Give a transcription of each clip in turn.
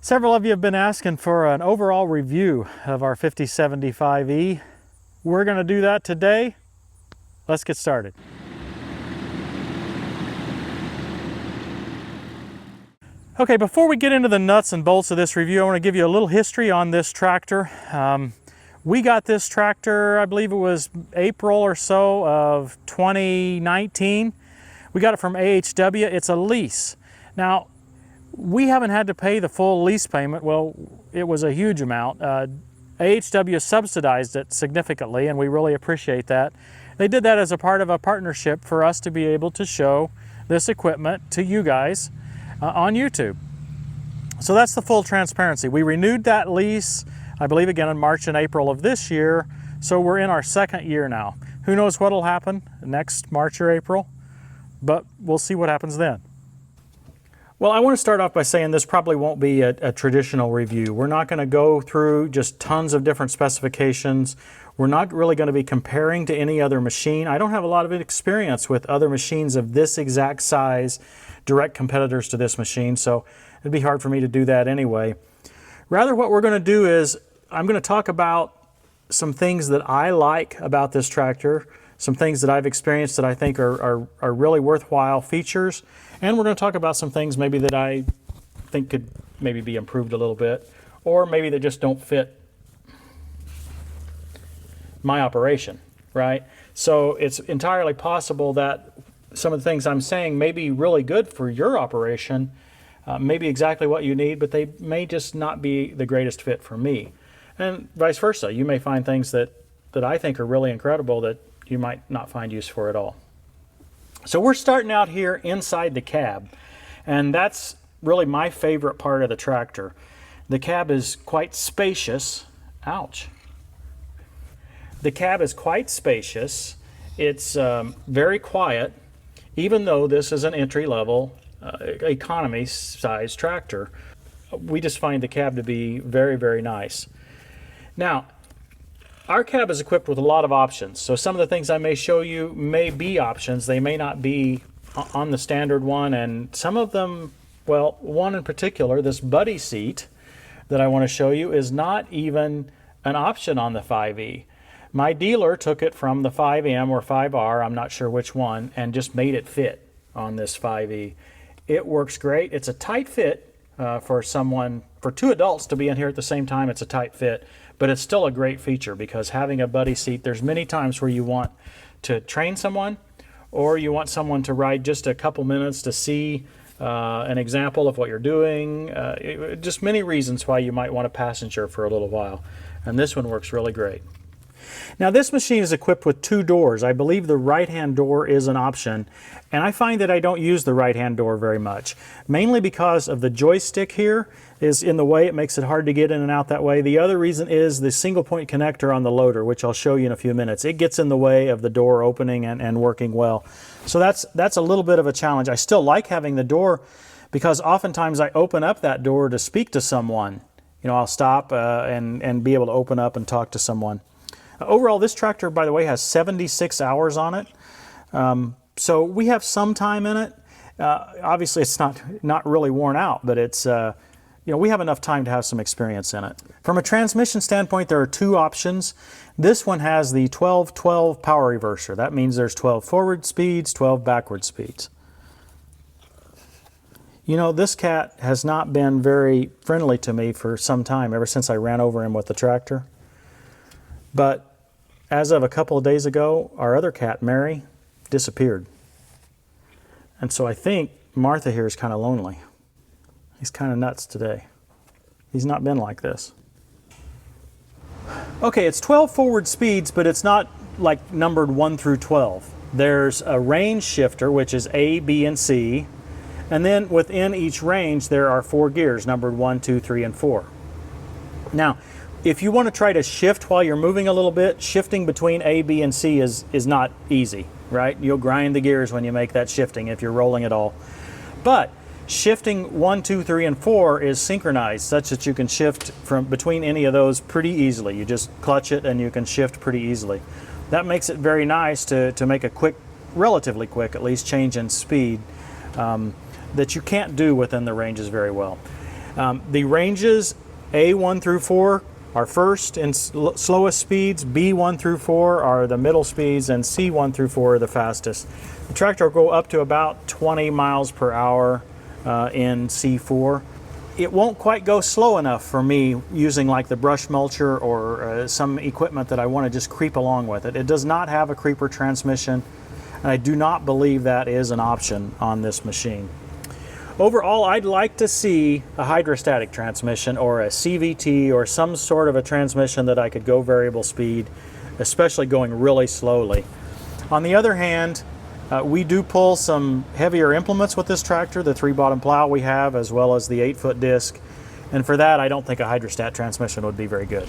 Several of you have been asking for an overall review of our 5075E. We're going to do that today. Let's get started. Okay, before we get into the nuts and bolts of this review, I want to give you a little history on this tractor. We got this tractor, I believe it was April or so of 2019. We got it from AHW. It's a lease. Now, we haven't had to pay the full lease payment. Well, it was a huge amount. AHW subsidized it significantly, and we really appreciate that. They did that as a part of a partnership for us to be able to show this equipment to you guys on YouTube. So that's the full transparency. We renewed that lease, I believe, again in March and April of this year. So we're in our second year now. Who knows what'll happen next March or April, but we'll see what happens then. Well, I want to start off by saying this probably won't be a traditional review. We're not going to go through just tons of different specifications. We're not really going to be comparing to any other machine. I don't have a lot of experience with other machines of this exact size, direct competitors to this machine, so it'd be hard for me to do that anyway. Rather, what we're going to do is I'm going to talk about some things that I like about this tractor, some things that I've experienced that I think are really worthwhile features, and we're going to talk about some things maybe that I think could maybe be improved a little bit, or maybe that just don't fit my operation, right? So it's entirely possible that some of the things I'm saying may be really good for your operation, maybe exactly what you need, but they may just not be the greatest fit for me. And vice versa. You may find things that I think are really incredible that you might not find use for at all. So we're starting out here inside the cab, and that's really my favorite part of the tractor. The cab is quite spacious. Ouch. The cab is quite spacious. It's very quiet, even though this is an entry-level economy size tractor. We just find the cab to be very, very nice. Now, our cab is equipped with a lot of options, so some of the things I may show you may be options. They may not be on the standard one, and some of them, well, one in particular, this buddy seat that I want to show you, is not even an option on the 5E. My dealer took it from the 5M or 5R, I'm not sure which one, and just made it fit on this 5E. It works great. It's a tight fit for two adults to be in here at the same time. It's a tight fit, but it's still a great feature because having a buddy seat, there's many times where you want to train someone or you want someone to ride just a couple minutes to see an example of what you're doing. Just many reasons why you might want a passenger for a little while. And this one works really great. Now, this machine is equipped with two doors. I believe the right-hand door is an option, and I find that I don't use the right-hand door very much, mainly because of the joystick here is in the way. It makes it hard to get in and out that way. The other reason is the single-point connector on the loader, which I'll show you in a few minutes. It gets in the way of the door opening and working well. So that's a little bit of a challenge. I still like having the door because oftentimes I open up that door to speak to someone. You know, I'll stop and be able to open up and talk to someone. Overall, this tractor, by the way, has 76 hours on it. So we have some time in it. Obviously, it's not really worn out, but it's, we have enough time to have some experience in it. From a transmission standpoint, there are two options. This one has the 12-12 power reverser. That means there's 12 forward speeds, 12 backward speeds. You know, this cat has not been very friendly to me for some time, ever since I ran over him with the tractor. But as of a couple of days ago, our other cat, Mary, disappeared. And so I think Martha here is kind of lonely. He's kind of nuts today. He's not been like this. Okay, it's 12 forward speeds, but it's not like numbered 1 through 12. There's a range shifter, which is A, B, and C. And then within each range, there are 4 gears, numbered 1, 2, 3, and 4. Now, if you want to try to shift while you're moving a little bit, shifting between A, B, and C is not easy, right? You'll grind the gears when you make that shifting if you're rolling at all. But shifting 1, 2, 3, and 4 is synchronized such that you can shift from between any of those pretty easily. You just clutch it and you can shift pretty easily. That makes it very nice to make a quick, relatively quick at least, change in speed that you can't do within the ranges very well. The ranges A1 through 4 are first and slowest speeds, B1 through 4 are the middle speeds, and C1 through 4 are the fastest. The tractor will go up to about 20 miles per hour in C4. It won't quite go slow enough for me using like the brush mulcher or some equipment that I want to just creep along with it. It does not have a creeper transmission, and I do not believe that is an option on this machine. Overall, I'd like to see a hydrostatic transmission or a CVT or some sort of a transmission that I could go variable speed, especially going really slowly. On the other hand, we do pull some heavier implements with this tractor, the 3-bottom plow we have, as well as the 8-foot disc. And for that, I don't think a hydrostat transmission would be very good.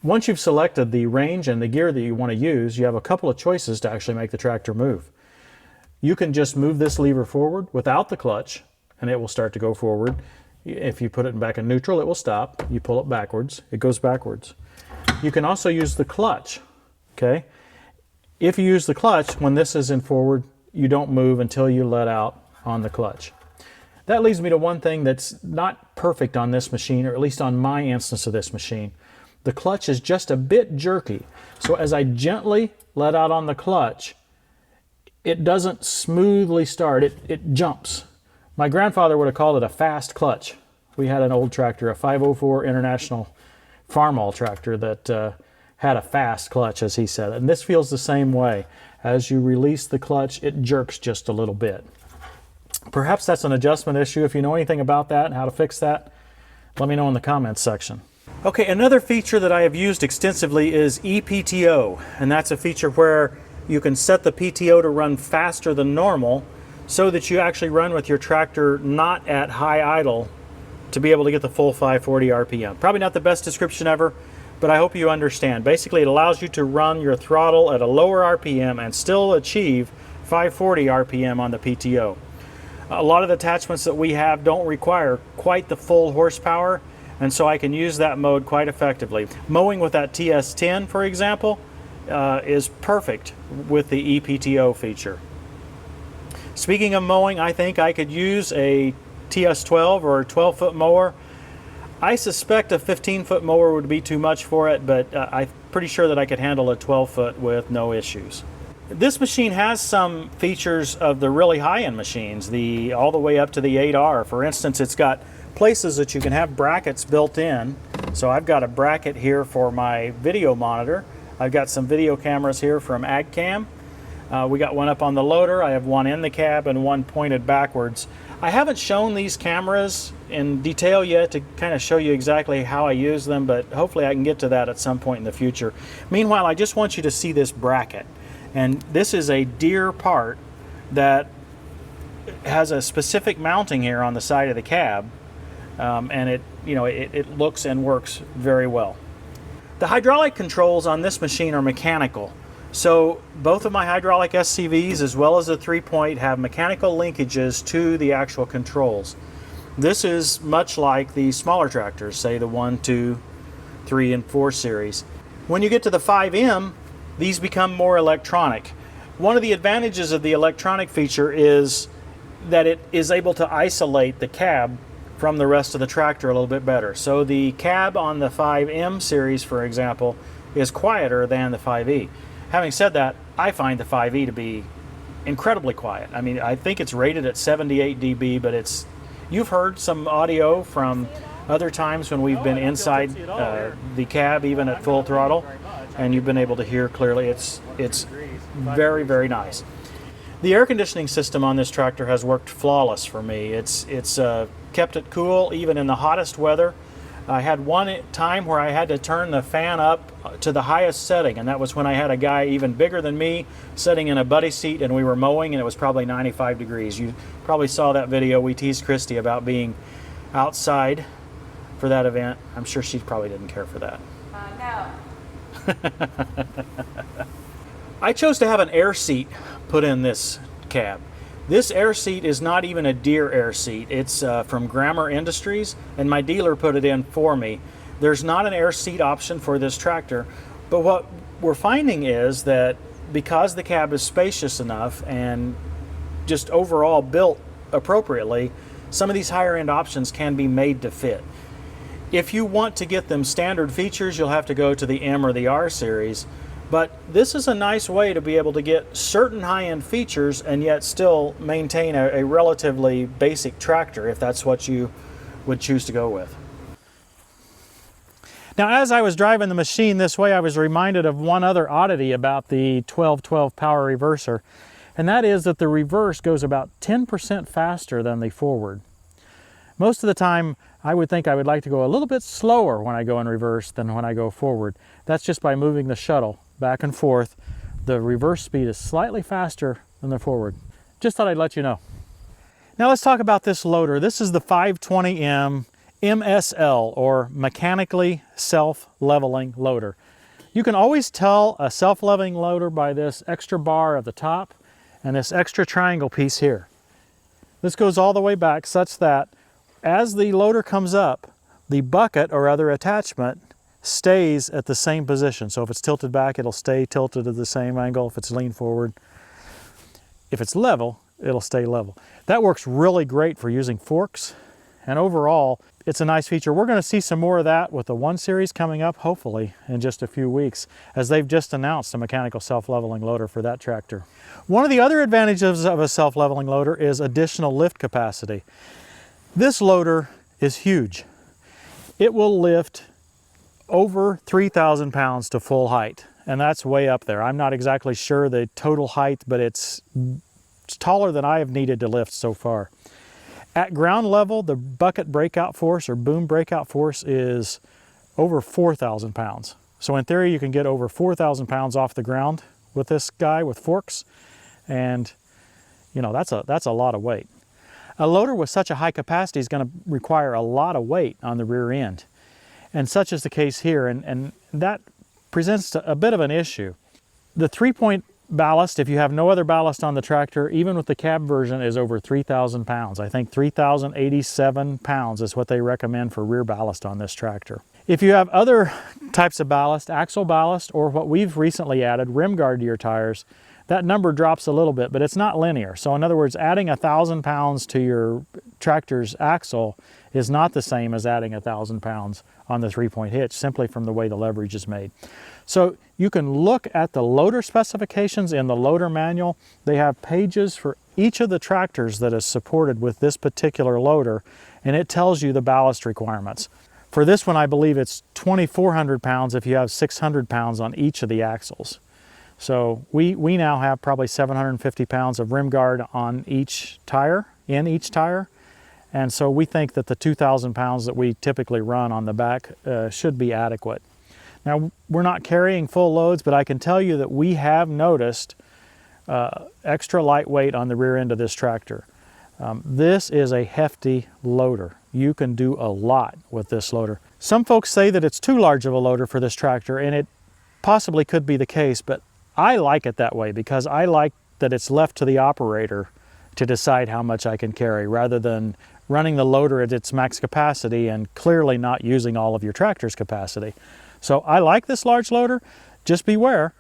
Once you've selected the range and the gear that you want to use, you have a couple of choices to actually make the tractor move. You can just move this lever forward without the clutch, and it will start to go forward. If you put it back in neutral, it will stop. You pull it backwards, it goes backwards. You can also use the clutch, okay? If you use the clutch, when this is in forward, you don't move until you let out on the clutch. That leads me to one thing that's not perfect on this machine, or at least on my instance of this machine. The clutch is just a bit jerky. So as I gently let out on the clutch, it doesn't smoothly start, it jumps. My grandfather would have called it a fast clutch. We had an old tractor, a 504 International Farmall tractor that had a fast clutch, as he said. And this feels the same way. As you release the clutch, it jerks just a little bit. Perhaps that's an adjustment issue. If you know anything about that and how to fix that, let me know in the comments section. Okay, another feature that I have used extensively is ePTO, and that's a feature where you can set the PTO to run faster than normal so that you actually run with your tractor not at high idle to be able to get the full 540 RPM. Probably not the best description ever, but I hope you understand. Basically, it allows you to run your throttle at a lower RPM and still achieve 540 RPM on the PTO. A lot of the attachments that we have don't require quite the full horsepower, and so I can use that mode quite effectively. Mowing with that TS10, for example, is perfect with the ePTO feature. Speaking of mowing, I think I could use a TS12 or a 12-foot mower. I suspect a 15-foot mower would be too much for it, but I'm pretty sure that I could handle a 12-foot with no issues. This machine has some features of the really high-end machines, all the way up to the 8R. For instance, it's got places that you can have brackets built in. So I've got a bracket here for my video monitor. I've got some video cameras here from AgCam. We got one up on the loader. I have one in the cab and one pointed backwards. I haven't shown these cameras in detail yet to kind of show you exactly how I use them, but hopefully I can get to that at some point in the future. Meanwhile, I just want you to see this bracket. And this is a Deere part that has a specific mounting here on the side of the cab, and it looks and works very well. The hydraulic controls on this machine are mechanical. So both of my hydraulic SCVs as well as the 3-point have mechanical linkages to the actual controls. This is much like the smaller tractors, say the 1, 2, 3, and 4 series. When you get to the 5M, these become more electronic. One of the advantages of the electronic feature is that it is able to isolate the cab from the rest of the tractor a little bit better. So the cab on the 5M series, for example, is quieter than the 5E. Having said that, I find the 5E to be incredibly quiet. I mean, I think it's rated at 78 dB, but you've heard some audio from other times when we've been inside the cab, even at full throttle, and you've been able to hear clearly. It's very, very nice. The air conditioning system on this tractor has worked flawless for me. It's kept it cool even in the hottest weather. I had one time where I had to turn the fan up to the highest setting, and that was when I had a guy even bigger than me sitting in a buddy seat and we were mowing, and it was probably 95 degrees. You probably saw that video. We teased Christy about being outside for that event. I'm sure she probably didn't care for that. No. I chose to have an air seat put in this cab. This air seat is not even a Deere air seat. It's from Grammar Industries, and my dealer put it in for me. There's not an air seat option for this tractor, but what we're finding is that because the cab is spacious enough and just overall built appropriately, some of these higher end options can be made to fit. If you want to get them standard features, you'll have to go to the M or the R series. But this is a nice way to be able to get certain high-end features and yet still maintain a relatively basic tractor if that's what you would choose to go with. Now, as I was driving the machine this way, I was reminded of one other oddity about the 1212 power reverser, and that is that the reverse goes about 10% faster than the forward. Most of the time, I would think I would like to go a little bit slower when I go in reverse than when I go forward. That's just by moving the shuttle back and forth. The reverse speed is slightly faster than the forward. Just thought I'd let you know. Now let's talk about this loader. This is the 520M MSL, or mechanically self-leveling loader. You can always tell a self-leveling loader by this extra bar at the top and this extra triangle piece here. This goes all the way back such that as the loader comes up, the bucket or other attachment stays at the same position. So if it's tilted back, it'll stay tilted at the same angle. If it's leaned forward, if it's level, it'll stay level. That works really great for using forks, and overall, it's a nice feature. We're going to see some more of that with the 1 Series coming up, hopefully, in just a few weeks, as they've just announced a mechanical self-leveling loader for that tractor. One of the other advantages of a self-leveling loader is additional lift capacity. This loader is huge. It will lift over 3,000 pounds to full height, and that's way up there. I'm not exactly sure the total height, but it's taller than I have needed to lift so far. At ground level, the bucket breakout force or boom breakout force is over 4,000 pounds. So in theory, you can get over 4,000 pounds off the ground with this guy with forks, and you know, that's a lot of weight. A loader with such a high capacity is going to require a lot of weight on the rear end. And such is the case here, and that presents a bit of an issue. The 3-point ballast, if you have no other ballast on the tractor, even with the cab version, is over 3,000 pounds. I think 3,087 pounds is what they recommend for rear ballast on this tractor. If you have other types of ballast, axle ballast, or what we've recently added, rim guard to your tires, that number drops a little bit, but it's not linear. So in other words, adding 1,000 pounds to your tractor's axle is not the same as adding 1,000 pounds on the 3-point hitch, simply from the way the leverage is made. So you can look at the loader specifications in the loader manual. They have pages for each of the tractors that is supported with this particular loader, and it tells you the ballast requirements. For this one, I believe it's 2,400 pounds if you have 600 pounds on each of the axles. So we now have probably 750 pounds of rim guard on each tire, in each tire. And so we think that the 2,000 pounds that we typically run on the back should be adequate. Now, we're not carrying full loads, but I can tell you that we have noticed extra lightweight on the rear end of this tractor. This is a hefty loader. You can do a lot with this loader. Some folks say that it's too large of a loader for this tractor, and it possibly could be the case, but I like it that way because I like that it's left to the operator to decide how much I can carry, rather than running the loader at its max capacity and clearly not using all of your tractor's capacity. So I like this large loader. Just beware,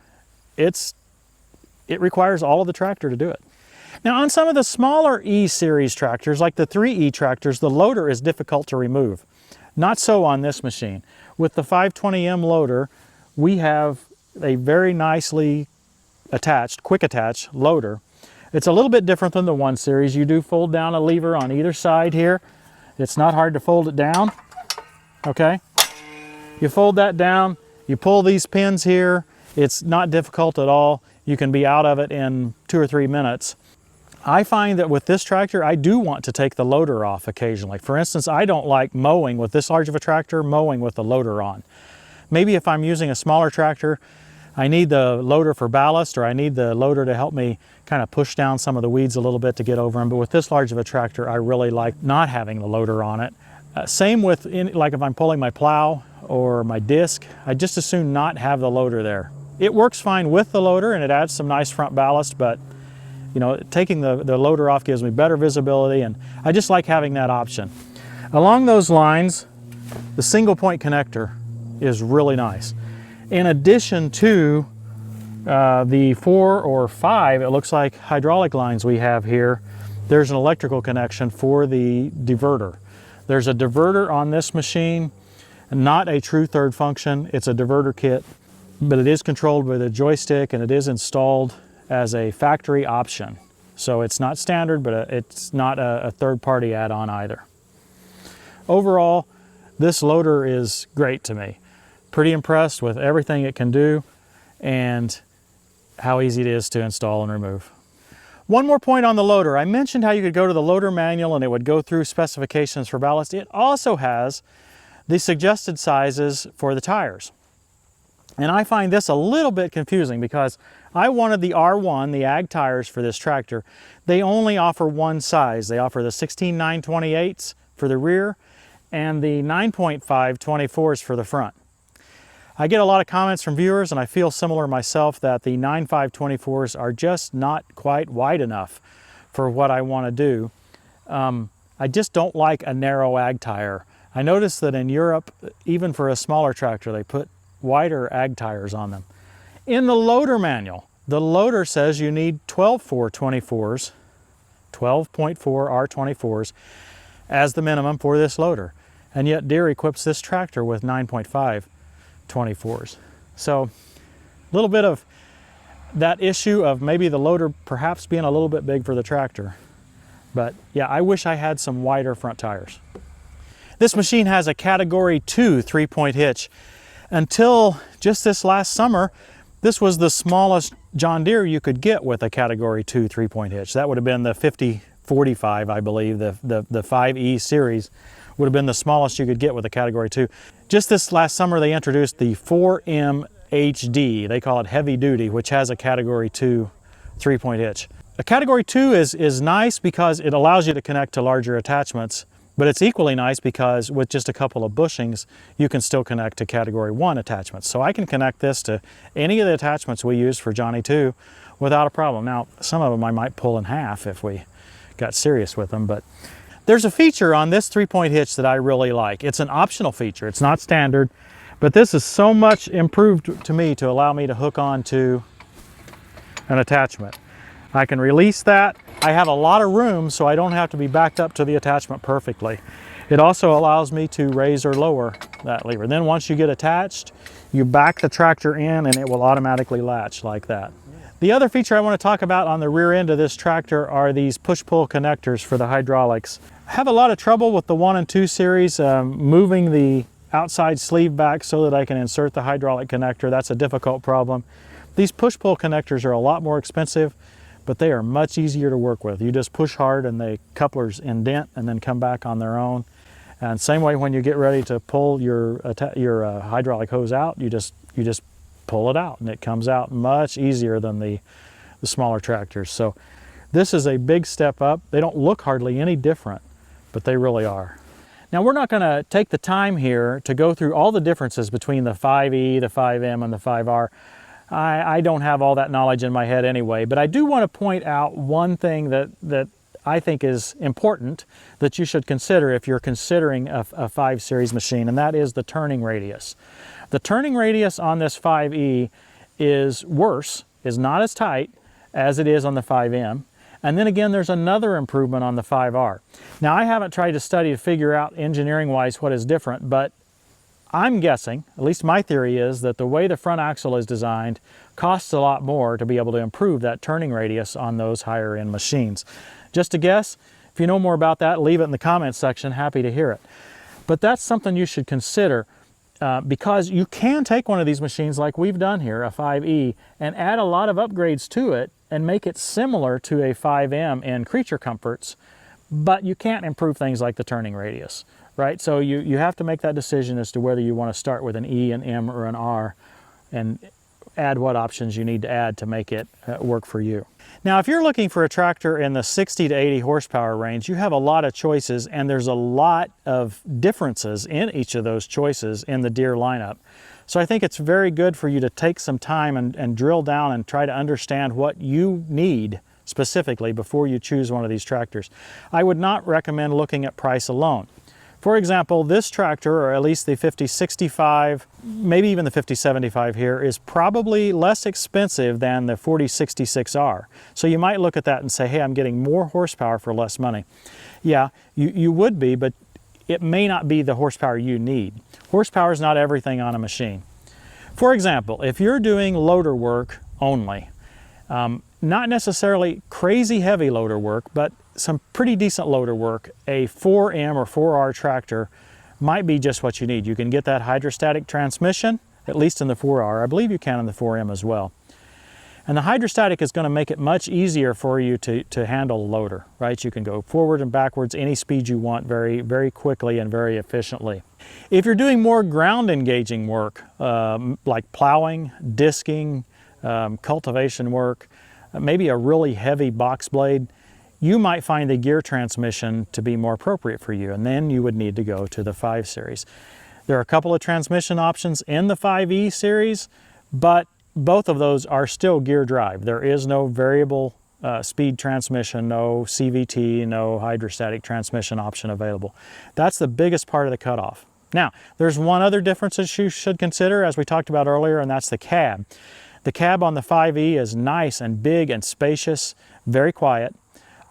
it requires all of the tractor to do it. Now, on some of the smaller E-Series tractors, like the 3E tractors, the loader is difficult to remove. Not so on this machine. With the 520M loader, we have a very nicely attached, quick attach loader. It's a little bit different than the 1 Series. You do fold down a lever on either side here. It's not hard to fold it down, okay? You fold that down, you pull these pins here. It's not difficult at all. You can be out of it in 2 or 3 minutes. I find that with this tractor, I do want to take the loader off occasionally. For instance, I don't like mowing with this large of a tractor, mowing with the loader on. Maybe if I'm using a smaller tractor, I need the loader for ballast, or I need the loader to help me kind of push down some of the weeds a little bit to get over them. But with this large of a tractor, I really like not having the loader on it. Same with, like if I'm pulling my plow or my disc, I just as soon not have the loader there. It works fine with the loader and it adds some nice front ballast, but you know, taking the loader off gives me better visibility, and I just like having that option. Along those lines, the single point connector is really nice. In addition to the 4 or 5, it looks like, hydraulic lines we have here, there's an electrical connection for the diverter. There's a diverter on this machine, not a true third function. It's a diverter kit, but it is controlled with a joystick and it is installed as a factory option. So it's not standard, but it's not a third-party add-on either. Overall, this loader is great to me. Pretty impressed with everything it can do and how easy it is to install and remove. One more point on the loader. I mentioned how you could go to the loader manual and it would go through specifications for ballast. It also has the suggested sizes for the tires. And I find this a little bit confusing because I wanted the R1, the ag tires for this tractor. They only offer one size. They offer the 16 9/28s for the rear and the 9.5 24s for the front. I get a lot of comments from viewers, and I feel similar myself, that the 9.5 24s are just not quite wide enough for what I want to do. I just don't like a narrow ag tire. I noticed that in Europe, even for a smaller tractor, they put wider ag tires on them. In the loader manual, the loader says you need 12.4 24s, 12.4 R24s as the minimum for this loader. And yet Deere equips this tractor with 9.5 24s. So a little bit of that issue of maybe the loader perhaps being a little bit big for the tractor. But yeah, I wish I had some wider front tires. This machine has a Category 2 3-point hitch. Until just this last summer, this was the smallest John Deere you could get with a Category 2 3-point hitch. That would have been the 5075, I believe, the 5E series would have been the smallest you could get with a Category 2. Just this last summer, they introduced the 4M HD. They call it heavy duty, which has a Category 2 3-point hitch. A Category 2 is nice because it allows you to connect to larger attachments, but it's equally nice because with just a couple of bushings, you can still connect to Category 1 attachments. So I can connect this to any of the attachments we use for Johnny 2 without a problem. Now, some of them I might pull in half if we got serious with them, but there's a feature on this 3-point hitch that I really like. It's an optional feature. It's not standard, but this is so much improved to me to allow me to hook on to an attachment. I can release that. I have a lot of room, so I don't have to be backed up to the attachment perfectly. It also allows me to raise or lower that lever. Then once you get attached, you back the tractor in and it will automatically latch like that. The other feature I want to talk about on the rear end of this tractor are these push-pull connectors for the hydraulics. I have a lot of trouble with the 1 and 2 series moving the outside sleeve back so that I can insert the hydraulic connector. That's a difficult problem. These push-pull connectors are a lot more expensive, but they are much easier to work with. You just push hard and the couplers indent and then come back on their own. And same way when you get ready to pull your hydraulic hose out, you just pull it out and it comes out much easier than the smaller tractors. So this is a big step up. They don't look hardly any different, but they really are. Now we're not going to take the time here to go through all the differences between the 5E, the 5M, and the 5R. I don't have all that knowledge in my head anyway, but I do want to point out one thing that I think is important that you should consider if you're considering a 5 series machine, and that is the turning radius. The turning radius on this 5E is worse, is not as tight as it is on the 5M. And then again, there's another improvement on the 5R. Now, I haven't tried to study to figure out engineering-wise what is different, but I'm guessing, at least my theory is, that the way the front axle is designed costs a lot more to be able to improve that turning radius on those higher-end machines. Just a guess. If you know more about that, leave it in the comments section. Happy to hear it. But that's something you should consider. Because you can take one of these machines like we've done here, a 5E, and add a lot of upgrades to it and make it similar to a 5M in creature comforts, but you can't improve things like the turning radius, right? So you have to make that decision as to whether you want to start with an E, an M, or an R, and add what options you need to add to make it work for you. Now, if you're looking for a tractor in the 60 to 80 horsepower range, you have a lot of choices, and there's a lot of differences in each of those choices in the Deere lineup. So I think it's very good for you to take some time and drill down and try to understand what you need specifically before you choose one of these tractors. I would not recommend looking at price alone. For example, this tractor, or at least the 5065, maybe even the 5075 here, is probably less expensive than the 4066R. So you might look at that and say, hey, I'm getting more horsepower for less money. Yeah, you would be, but it may not be the horsepower you need. Horsepower is not everything on a machine. For example, if you're doing loader work only, not necessarily crazy heavy loader work, but some pretty decent loader work, a 4M or 4R tractor might be just what you need. You can get that hydrostatic transmission, at least in the 4R. I believe you can in the 4M as well. And the hydrostatic is going to make it much easier for you to handle a loader, right? You can go forward and backwards any speed you want very, very quickly and very efficiently. If you're doing more ground engaging work, like plowing, disking, cultivation work, maybe a really heavy box blade, you might find the gear transmission to be more appropriate for you, and then you would need to go to the 5 Series. There are a couple of transmission options in the 5E series, but both of those are still gear drive. There is no variable speed transmission, no CVT, no hydrostatic transmission option available. That's the biggest part of the cutoff. Now, there's one other difference that you should consider, as we talked about earlier, and that's the cab. The cab on the 5E is nice and big and spacious, very quiet.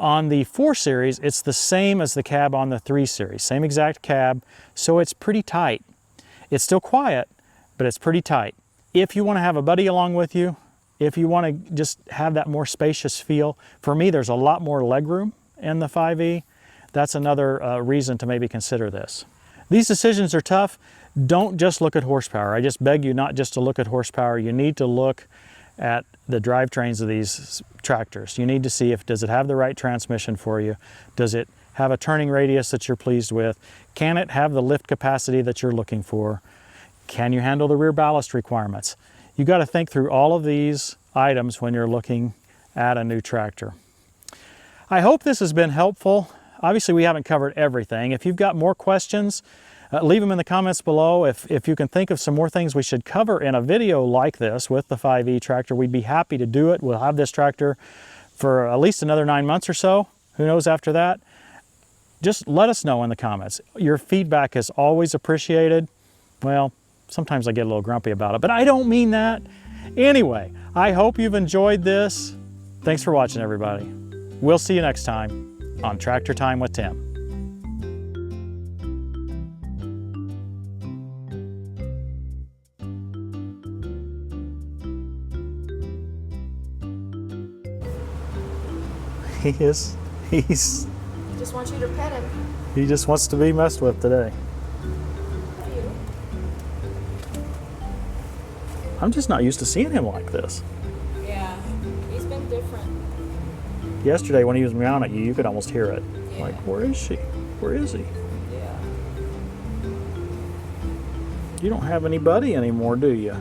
On the 4 Series, it's the same as the cab on the 3 Series, same exact cab, so it's pretty tight. It's still quiet, but it's pretty tight. If you want to have a buddy along with you, if you want to just have that more spacious feel, for me there's a lot more legroom in the 5E. That's another reason to maybe consider this. These decisions are tough. Don't just look at horsepower. I just beg you not just to look at horsepower. You need to look at the drivetrains of these tractors. You need to see does it have the right transmission for you? Does it have a turning radius that you're pleased with? Can it have the lift capacity that you're looking for? Can you handle the rear ballast requirements? You got to think through all of these items when you're looking at a new tractor. I hope this has been helpful. Obviously, we haven't covered everything. If you've got more questions, leave them in the comments below. If you can think of some more things we should cover in a video like this with the 5E tractor, we'd be happy to do it. We'll have this tractor for at least another 9 months or so. Who knows after that? Just let us know in the comments. Your feedback is always appreciated. Well, sometimes I get a little grumpy about it, but I don't mean that. Anyway, I hope you've enjoyed this. Thanks for watching, everybody. We'll see you next time on Tractor Time with Tim. He's He just wants you to pet him. He just wants to be messed with today. I'm just not used to seeing him like this. Yeah, he's been different. Yesterday when he was meowing at you, you could almost hear it. Yeah. Like, where is she? Where is he? Yeah. You don't have anybody anymore, do you?